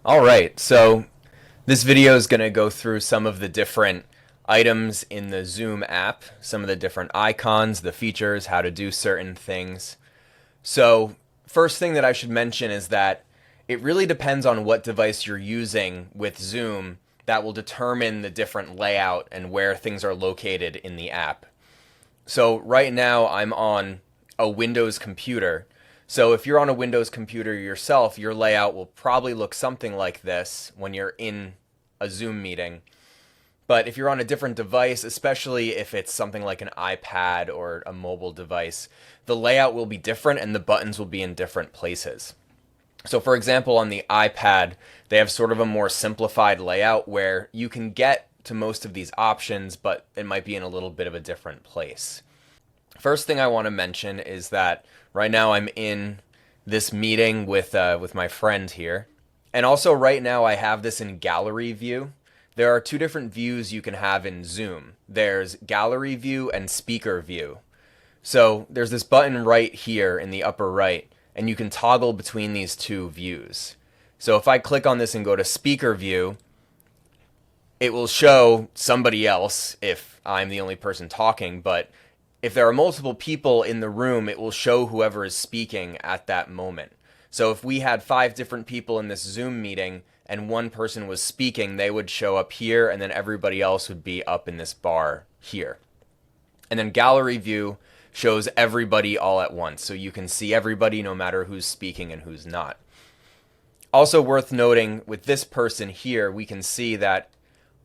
All right, so this video is going to go through some of the different items in the Zoom app, some of the different icons, the features, how to do certain things. So, first thing that I should mention is that it really depends on what device you're using with Zoom that will determine the different layout and where things are located in the app. So, right now I'm on a Windows computer. So if you're on a Windows computer yourself, your layout will probably look something like this when you're in a Zoom meeting. But if you're on a different device, especially if it's something like an iPad or a mobile device, the layout will be different and the buttons will be in different places. So for example, on the iPad, they have sort of a more simplified layout where you can get to most of these options, but it might be in a little bit of a different place. First thing I want to mention is that right now I'm in this meeting with my friend here. And also right now I have this in gallery view. There are two different views you can have in Zoom. There's gallery view and speaker view. So there's this button right here in the upper right, and you can toggle between these two views. So if I click on this and go to speaker view, it will show somebody else if I'm the only person talking, but if there are multiple people in the room, it will show whoever is speaking at that moment. So if we had 5 different people in this Zoom meeting and one person was speaking, they would show up here and then everybody else would be up in this bar here. And then gallery view shows everybody all at once. So you can see everybody no matter who's speaking and who's not. Also worth noting with this person here, we can see that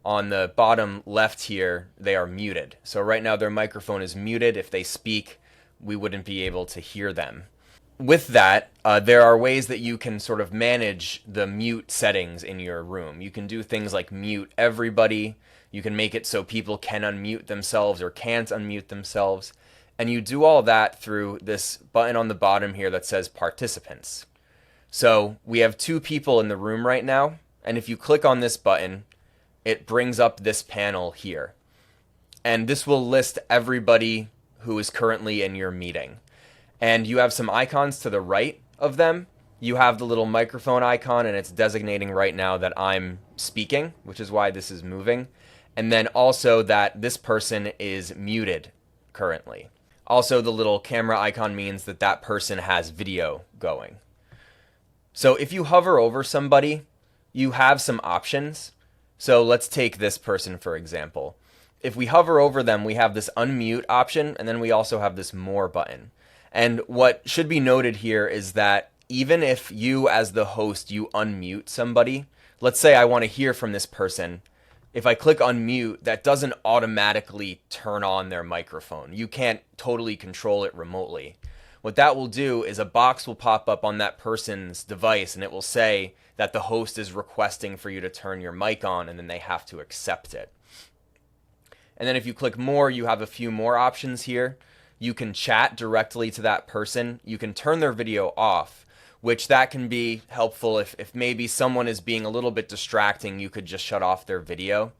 on the bottom left here, they are muted. So right now their microphone is muted. If they speak, we wouldn't be able to hear them. With that, there are ways that you can sort of manage the mute settings in your room. You can do things like mute everybody. You can make it so people can unmute themselves or can't unmute themselves. And you do all that through this button on the bottom here that says participants. So we have 2 people in the room right now. And if you click on this button, it brings up this panel here. And this will list everybody who is currently in your meeting. And you have some icons to the right of them. You have the little microphone icon, and it's designating right now that I'm speaking, which is why this is moving. And then also that this person is muted currently. Also, the little camera icon means that that person has video going. So if you hover over somebody, you have some options. So let's take this person, for example. If we hover over them, we have this unmute option, and then we also have this more button. And what should be noted here is that even if you, as the host, you unmute somebody, let's say I want to hear from this person, if I click unmute, that doesn't automatically turn on their microphone. You can't totally control it remotely. What that will do is a box will pop up on that person's device, and it will say that the host is requesting for you to turn your mic on, and then they have to accept it. And then if you click more, you have a few more options here. You can chat directly to that person. You can turn their video off, which that can be helpful if maybe someone is being a little bit distracting, you could just shut off their video.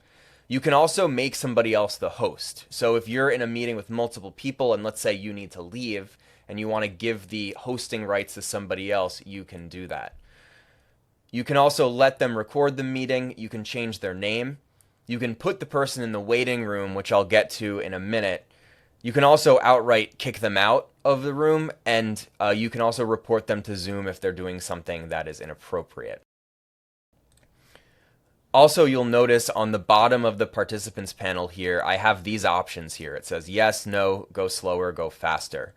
You can also make somebody else the host. So if you're in a meeting with multiple people, and let's say you need to leave, and you want to give the hosting rights to somebody else, you can do that. You can also let them record the meeting. You can change their name. You can put the person in the waiting room, which I'll get to in a minute. You can also outright kick them out of the room, and you can also report them to Zoom if they're doing something that is inappropriate. Also, you'll notice on the bottom of the participants panel here, I have these options here. It says yes, no, go slower, go faster.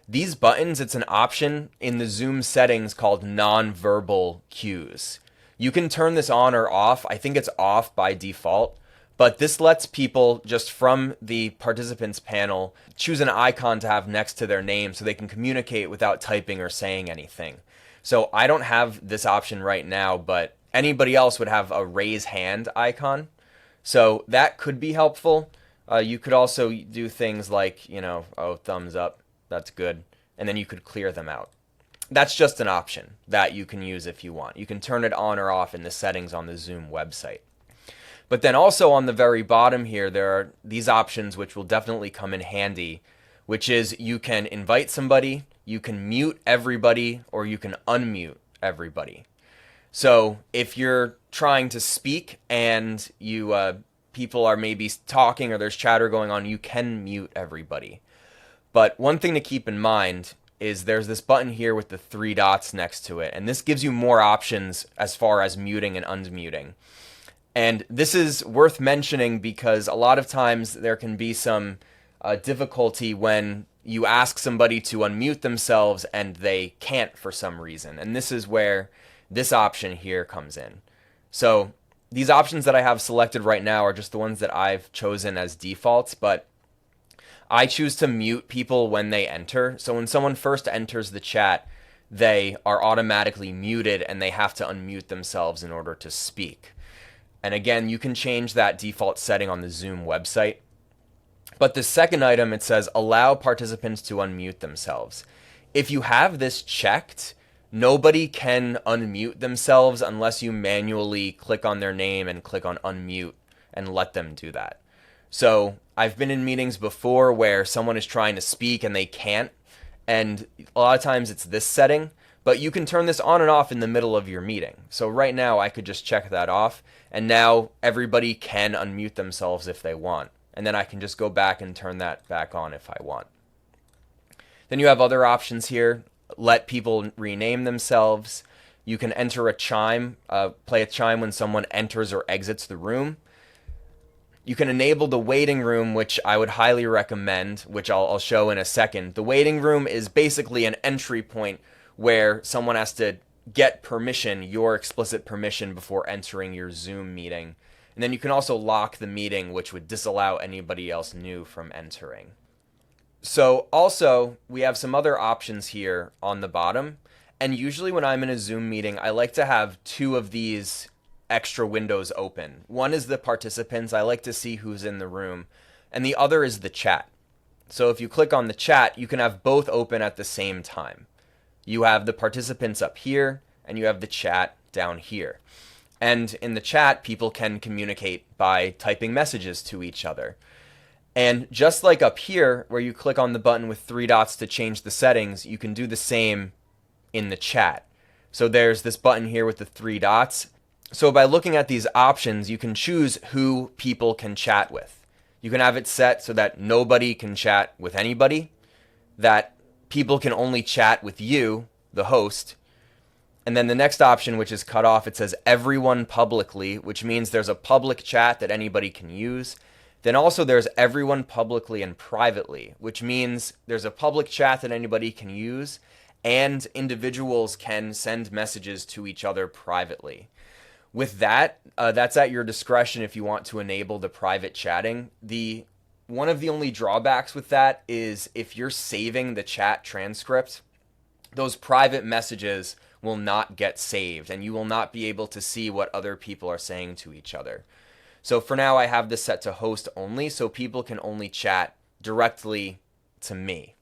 These buttons, it's an option in the Zoom settings called nonverbal cues. You can turn this on or off. I think it's off by default, but this lets people just from the participants panel choose an icon to have next to their name so they can communicate without typing or saying anything. So I don't have this option right now, but anybody else would have a raise hand icon. So that could be helpful. You could also do things like, oh, thumbs up. That's good. And then you could clear them out. That's just an option that you can use if you want. You can turn it on or off in the settings on the Zoom website. But then also on the very bottom here, there are these options which will definitely come in handy, which is you can invite somebody, you can mute everybody, or you can unmute everybody. So if you're trying to speak and people are maybe talking or there's chatter going on, you can mute everybody. But one thing to keep in mind is there's this button here with the three dots next to it, and this gives you more options as far as muting and unmuting. And this is worth mentioning because a lot of times there can be some difficulty when you ask somebody to unmute themselves and they can't for some reason. And this is where this option here comes in. So these options that I have selected right now are just the ones that I've chosen as defaults, but I choose to mute people when they enter. So when someone first enters the chat, they are automatically muted and they have to unmute themselves in order to speak. And again, you can change that default setting on the Zoom website. But the second item, it says allow participants to unmute themselves. If you have this checked, nobody can unmute themselves unless you manually click on their name and click on unmute and let them do that. So I've been in meetings before where someone is trying to speak and they can't, and a lot of times it's this setting, but you can turn this on and off in the middle of your meeting. So right now I could just check that off, and now everybody can unmute themselves if they want. And then I can just go back and turn that back on if I want. Then you have other options here. Let people rename themselves. You can enter a chime, play a chime when someone enters or exits the room. You can enable the waiting room, which I would highly recommend, which I'll show in a second. The waiting room is basically an entry point where someone has to get permission, your explicit permission, before entering your Zoom meeting. And then you can also lock the meeting, which would disallow anybody else new from entering. So also, we have some other options here on the bottom. And usually when I'm in a Zoom meeting, I like to have two of these extra windows open. One is the participants. I like to see who's in the room. And the other is the chat. So if you click on the chat, you can have both open at the same time. You have the participants up here, and you have the chat down here. And in the chat, people can communicate by typing messages to each other. And just like up here, where you click on the button with three dots to change the settings, you can do the same in the chat. So there's this button here with the three dots. So by looking at these options, you can choose who people can chat with. You can have it set so that nobody can chat with anybody, that people can only chat with you, the host. And then the next option, which is cut off, it says everyone publicly, which means there's a public chat that anybody can use. Then also there's everyone publicly and privately, which means there's a public chat that anybody can use, and individuals can send messages to each other privately. With that, that's at your discretion if you want to enable the private chatting. One of the only drawbacks with that is if you're saving the chat transcript, those private messages will not get saved, and you will not be able to see what other people are saying to each other. So for now, I have this set to host only, so people can only chat directly to me.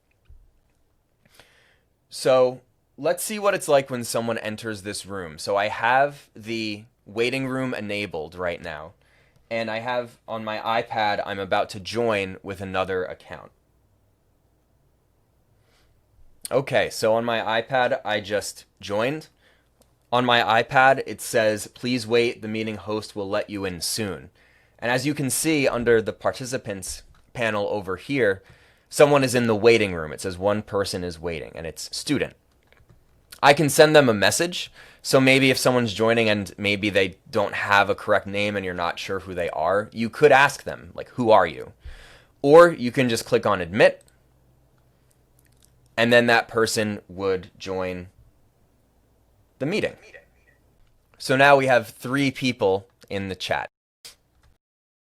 So let's see what it's like when someone enters this room. So I have the waiting room enabled right now, and I have on my iPad, I'm about to join with another account. Okay, so on my iPad, I just joined. On my iPad, it says, please wait, the meeting host will let you in soon. And as you can see under the participants panel over here, someone is in the waiting room. It says one person is waiting, and it's student. I can send them a message. So maybe if someone's joining and maybe they don't have a correct name and you're not sure who they are, you could ask them, like, who are you? Or you can just click on admit, and then that person would join the meeting. So now we have 3 people in the chat.